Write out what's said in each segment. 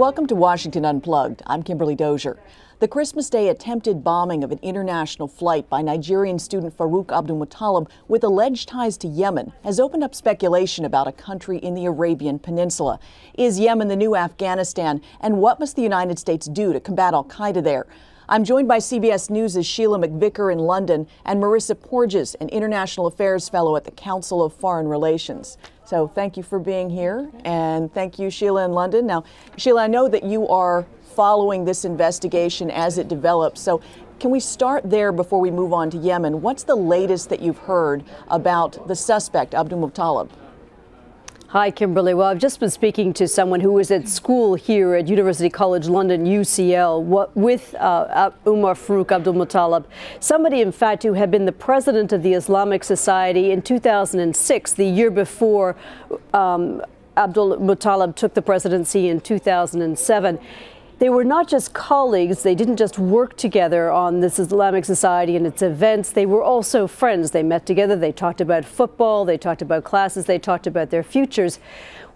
Welcome to Washington Unplugged. I'm Kimberly Dozier. The Christmas Day attempted bombing of an international flight by Nigerian student Farouk Abdul-Muttalib with alleged ties to Yemen has opened up speculation about a country in the Arabian Peninsula. Is Yemen the new Afghanistan? And what must the United States do to combat al-Qaeda there? I'm joined by CBS News' Sheila MacVicar in London and Marisa Porges, an international affairs fellow at the Council of Foreign Relations. So thank you for being here, and thank you, Sheila, in London. Now, Sheila, I know that you are following this investigation as it develops, so can we start there before we move on to Yemen? What's the latest that you've heard about the suspect, Abdul-Muttalib? Hi, Kimberly. Well, I've just been speaking to someone who was at school here at University College London, UCL, with Umar Farouk Abdul-Muttalib, somebody, in fact, who had been the president of the Islamic Society in 2006, the year before Abdul-Muttalib took the presidency in 2007. They were not just colleagues. They didn't just work together on this Islamic Society and its events. They were also friends. They met together. They talked about football. They talked about classes. They talked about their futures.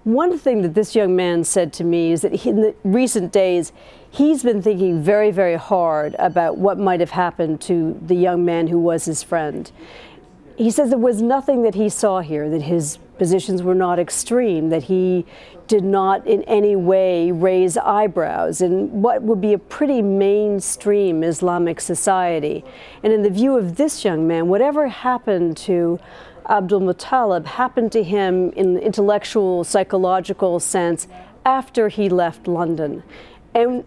One thing that this young man said to me is that in the recent days, he's been thinking very, very hard about what might have happened to the young man who was his friend. He says there was nothing that he saw here, that his positions were not extreme, that he did not in any way raise eyebrows in what would be a pretty mainstream Islamic society. And in the view of this young man, whatever happened to Abdul-Muttalib happened to him in the intellectual, psychological sense after he left London. And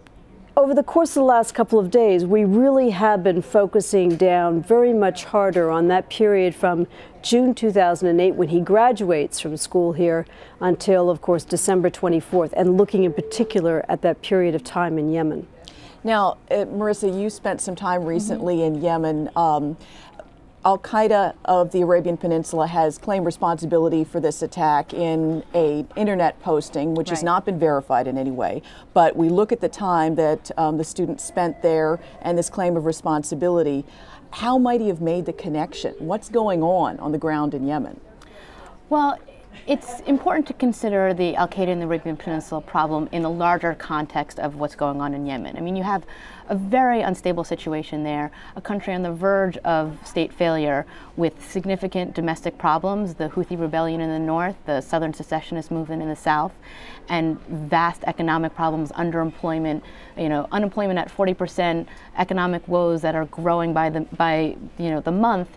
over the course of the last couple of days, we really have been focusing down very much harder on that period from June 2008, when he graduates from school here, until, of course, December 24th, and looking in particular at that period of time in Yemen. Now, Marisa, you spent some time recently in Yemen. Al-Qaeda of the Arabian Peninsula has claimed responsibility for this attack in an internet posting, which has not been verified in any way. But we look at the time that the student spent there and this claim of responsibility. How might he have made the connection? What's going on the ground in Yemen? Well, it's important to consider the al-Qaeda in the Arabian Peninsula problem in the larger context of what's going on in Yemen. I mean, you have a very unstable situation there, a country on the verge of state failure with significant domestic problems, the Houthi rebellion in the north, the southern secessionist movement in the south, and vast economic problems, underemployment, unemployment at 40%, economic woes that are growing by the month,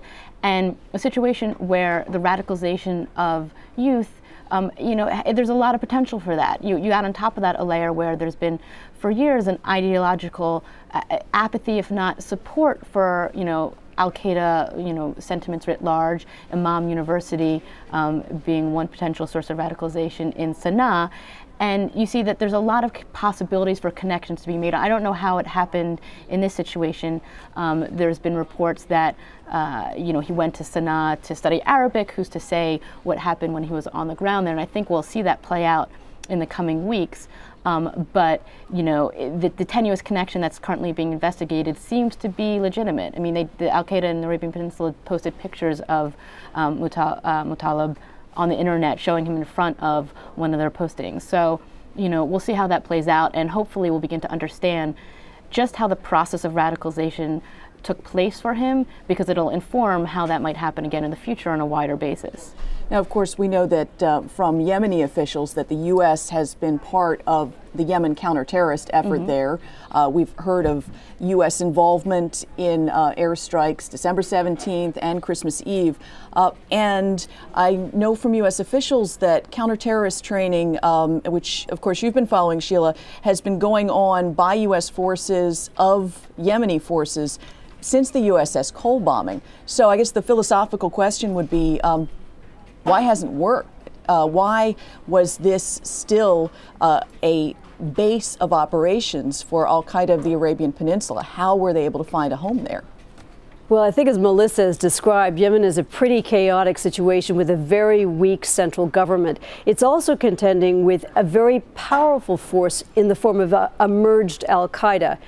and a situation where the radicalization of youth, there's a lot of potential for that. You add on top of that a layer where there's been for years an ideological apathy, if not support for, Al-Qaeda, sentiments writ large, Imam University being one potential source of radicalization in Sana'a. And you see that there's a lot of possibilities for connections to be made. I don't know how it happened in this situation. There's been reports that, he went to Sana'a to study Arabic. Who's to say what happened when he was on the ground there? And I think we'll see that play out in the coming weeks. But the tenuous connection that's currently being investigated seems to be legitimate. I mean, the Al-Qaeda in the Arabian Peninsula posted pictures of Muttalib on the internet, showing him in front of one of their postings. So, we'll see how that plays out, and hopefully we'll begin to understand just how the process of radicalization took place for him, because it'll inform how that might happen again in the future on a wider basis. Now, of course, we know that from Yemeni officials that the U.S. has been part of the Yemen counterterrorist effort there. We've heard of U.S. involvement in airstrikes December 17th and Christmas Eve. And I know from U.S. officials that counterterrorist training, which, of course, you've been following, Sheila, has been going on by U.S. forces of Yemeni forces since the USS Cole bombing. So I guess the philosophical question would be, why hasn't it worked? Why was this still a base of operations for al-Qaeda of the Arabian Peninsula? How were they able to find a home there? Well, I think as Melissa has described, Yemen is a pretty chaotic situation with a very weak central government. It's also contending with a very powerful force in the form of a merged al-Qaeda.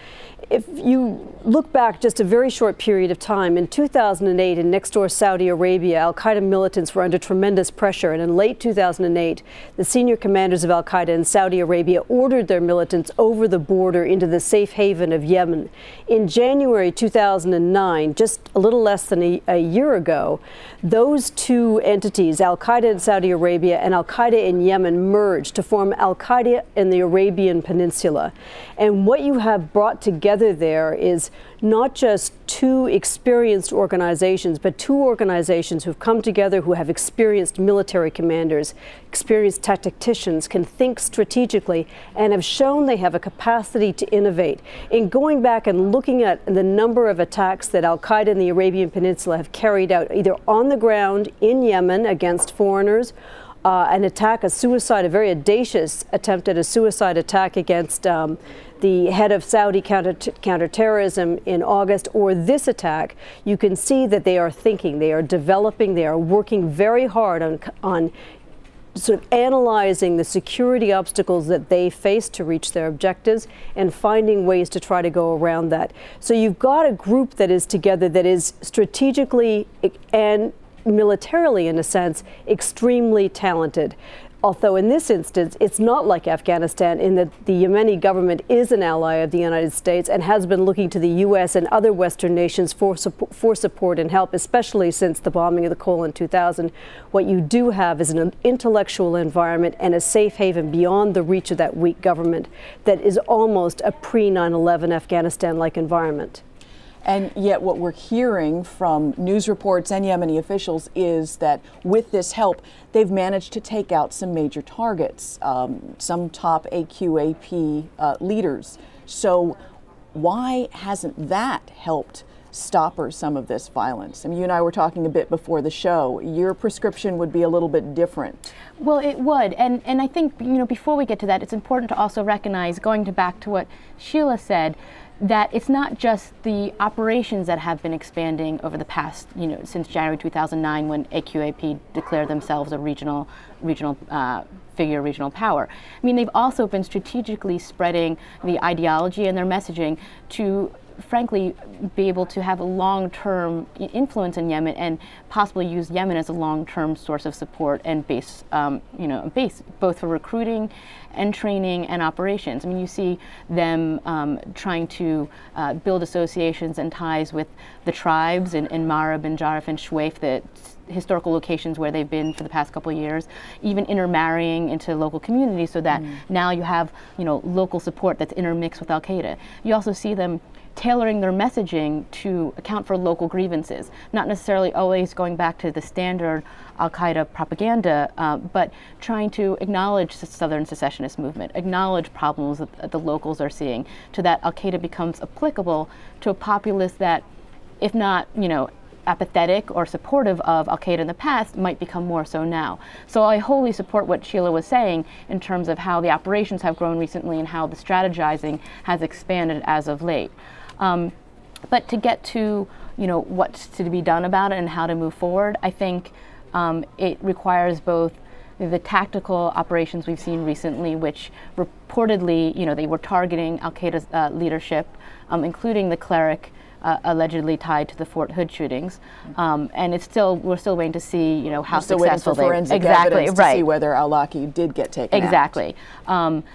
if you look back just a very short period of time, in 2008 in next door Saudi Arabia, al-Qaeda militants were under tremendous pressure. And in late 2008, the senior commanders of al-Qaeda in Saudi Arabia ordered their militants over the border into the safe haven of Yemen. In January 2009, just a little less than a year ago, those two entities, al-Qaeda in Saudi Arabia and al-Qaeda in Yemen, merged to form al-Qaeda in the Arabian Peninsula. And what you have brought together there is not just two experienced organizations, but two organizations who've come together, who have experienced military commanders, experienced tacticians, can think strategically, and have shown they have a capacity to innovate. In going back and looking at the number of attacks that al-Qaeda in the Arabian Peninsula have carried out, either on the ground in Yemen against foreigners, an attack, a suicide, a very audacious attempt at a suicide attack against the head of Saudi counterterrorism in August, or this attack, you can see that they are thinking, they are developing, they are working very hard on sort of analyzing the security obstacles that they face to reach their objectives and finding ways to try to go around that. So you've got a group that is together that is strategically and militarily, in a sense, extremely talented. Although in this instance, it's not like Afghanistan in that the Yemeni government is an ally of the United States and has been looking to the U.S. and other Western nations for support and help, especially since the bombing of the Cole in 2000. What you do have is an intellectual environment and a safe haven beyond the reach of that weak government that is almost a pre-9/11 Afghanistan-like environment. And yet what we're hearing from news reports and Yemeni officials is that with this help, they've managed to take out some major targets, some top AQAP leaders. So why hasn't that helped stopper some of this violence? I mean, you and I were talking a bit before the show. Your prescription would be a little bit different. Well, it would. And I think, you know, before we get to that, it's important to also recognize, going back to what Sheila said, that it's not just the operations that have been expanding over the past, you know, since January 2009, when AQAP declared themselves a regional power. I mean, they've also been strategically spreading the ideology and their messaging to, frankly, be able to have a long-term influence in Yemen and possibly use Yemen as a long-term source of support and base, base both for recruiting and training and operations. I mean, you see them trying to build associations and ties with the tribes in Marib and Jarif and Shuwaif, the historical locations where they've been for the past couple of years, even intermarrying into local communities so that now you have, you know, local support that's intermixed with al-Qaeda. You also see them tailoring their messaging to account for local grievances, not necessarily always going back to the standard al-Qaeda propaganda, but trying to acknowledge the Southern secessionist movement, acknowledge problems that the locals are seeing, so that al-Qaeda becomes applicable to a populace that, if not, you know, apathetic or supportive of al-Qaeda in the past, might become more so now. So I wholly support what Sheila was saying in terms of how the operations have grown recently and how the strategizing has expanded as of late. But to get to, you know, what's to be done about it and how to move forward, I think it requires both the tactical operations we've seen recently, which reportedly, you know, they were targeting al-Qaeda's leadership, including the cleric allegedly tied to the Fort Hood shootings, and we're still waiting to see, you know, how successful they forensic evidence to see whether al-Awlaki did get taken out.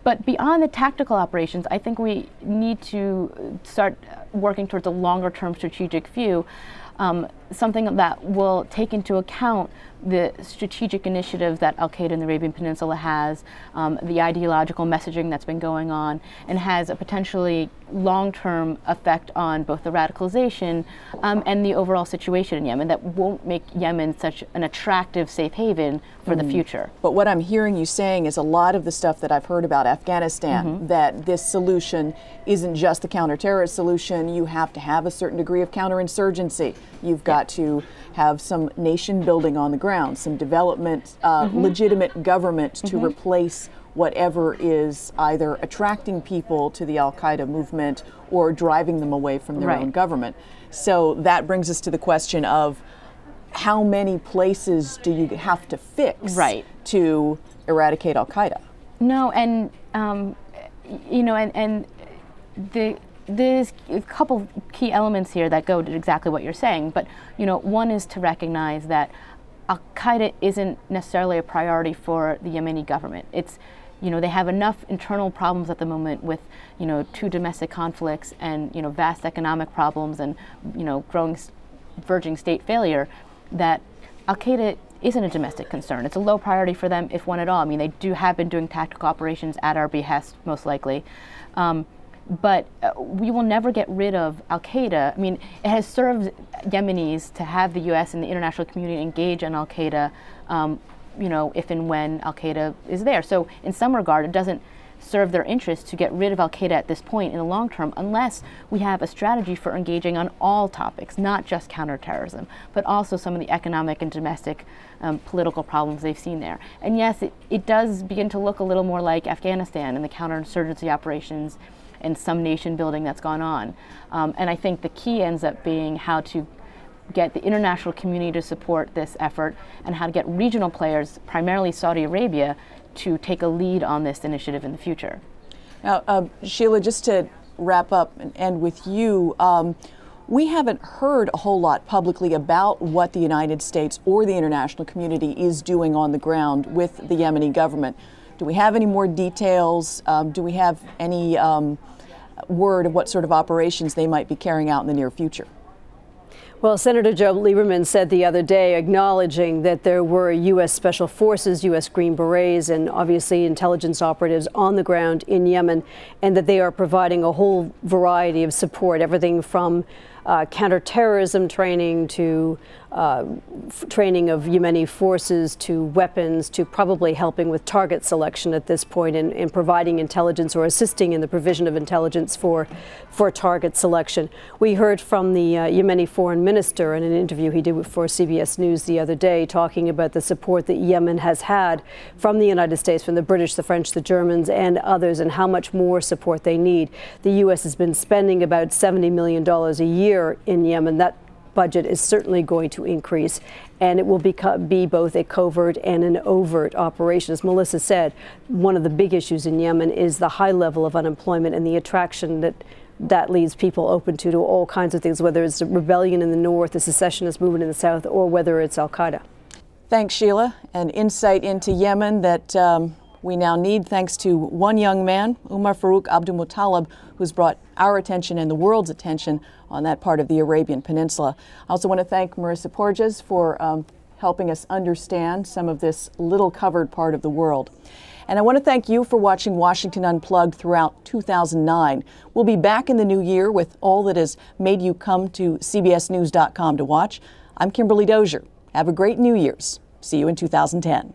But beyond the tactical operations, I think we need to start working towards a longer-term strategic view, something that will take into account the strategic initiative that al-Qaeda in the Arabian Peninsula has, the ideological messaging that's been going on, and has a potentially long-term effect on both the radicalization and the overall situation in Yemen that won't make Yemen such an attractive safe haven for the future. But what I'm hearing you saying is a lot of the stuff that I've heard about Afghanistan, that this solution isn't just a counter-terrorist solution. You have to have a certain degree of counterinsurgency. You've got to have some nation building on the ground, some development, legitimate government to replace whatever is either attracting people to the al-Qaeda movement or driving them away from their own government. So that brings us to the question of how many places do you have to fix to eradicate al-Qaeda? No, and you know, and the there's a couple key elements here that go to exactly what you're saying. But one is to recognize that Al-Qaeda isn't necessarily a priority for the Yemeni government. It's they have enough internal problems at the moment with, two domestic conflicts and, vast economic problems and, growing, verging state failure, that Al-Qaeda isn't a domestic concern. It's a low priority for them, if one at all. I mean, they have been doing tactical operations at our behest, most likely. But we will never get rid of Al-Qaeda. I mean, it has served Yemenis to have the U.S. and the international community engage in Al-Qaeda, if and when Al-Qaeda is there. So in some regard, it doesn't serve their interest to get rid of Al-Qaeda at this point in the long term, unless we have a strategy for engaging on all topics, not just counterterrorism, but also some of the economic and domestic political problems they've seen there. And yes, it does begin to look a little more like Afghanistan and the counterinsurgency operations and some nation building that's gone on. And I think the key ends up being how to get the international community to support this effort and how to get regional players, primarily Saudi Arabia, to take a lead on this initiative in the future. Now, Sheila, just to wrap up and end with you, we haven't heard a whole lot publicly about what the United States or the international community is doing on the ground with the Yemeni government. Do we have any more details? Do we have any word of what sort of operations they might be carrying out in the near future? Well, Senator Joe Lieberman said the other day, acknowledging that there were U.S. Special Forces, U.S. Green Berets, and obviously intelligence operatives on the ground in Yemen, and that they are providing a whole variety of support, everything from counterterrorism training to training of Yemeni forces to weapons to probably helping with target selection at this point and providing intelligence or assisting in the provision of intelligence for target selection. We heard from the Yemeni foreign minister in an interview he did for CBS News the other day, talking about the support that Yemen has had from the United States, from the British, the French, the Germans, and others, and how much more support they need. The U.S. has been spending about $70 million a year in Yemen. That budget is certainly going to increase, and it will be both a covert and an overt operation. As Melissa said, one of the big issues in Yemen is the high level of unemployment and the attraction that leaves people open to all kinds of things, whether it's a rebellion in the north, a secessionist movement in the south, or whether it's Al-Qaeda. Thanks, Sheila. An insight into Yemen that we now need, thanks to one young man, Umar Farouk Abdul Muttalib, who's brought our attention and the world's attention on that part of the Arabian Peninsula. I also want to thank Marisa Porges for helping us understand some of this little covered part of the world. And I want to thank you for watching Washington Unplugged throughout 2009. We'll be back in the new year with all that has made you come to CBSNews.com to watch. I'm Kimberly Dozier. Have a great New Year's. See you in 2010.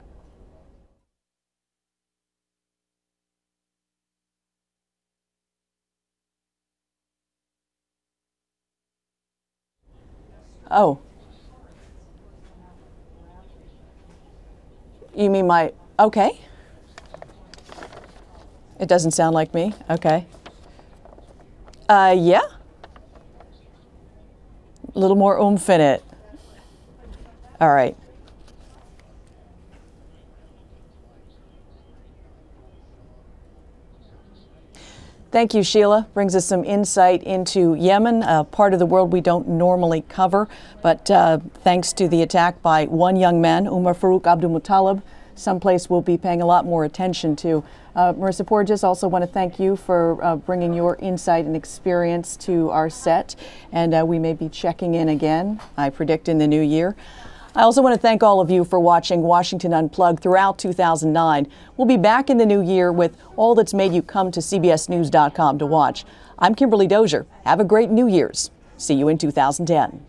Oh. You mean my, okay. It doesn't sound like me, okay. Yeah. A little more oomph in it. All right. Thank you, Sheila. Brings us some insight into Yemen, a part of the world we don't normally cover. But thanks to the attack by one young man, Umar Farouk Abdul Muttalib, someplace we'll be paying a lot more attention to. Marisa Porges, also want to thank you for bringing your insight and experience to our set. And we may be checking in again, I predict, in the new year. I also want to thank all of you for watching Washington Unplugged throughout 2009. We'll be back in the new year with all that's made you come to CBSNews.com to watch. I'm Kimberly Dozier. Have a great New Year's. See you in 2010.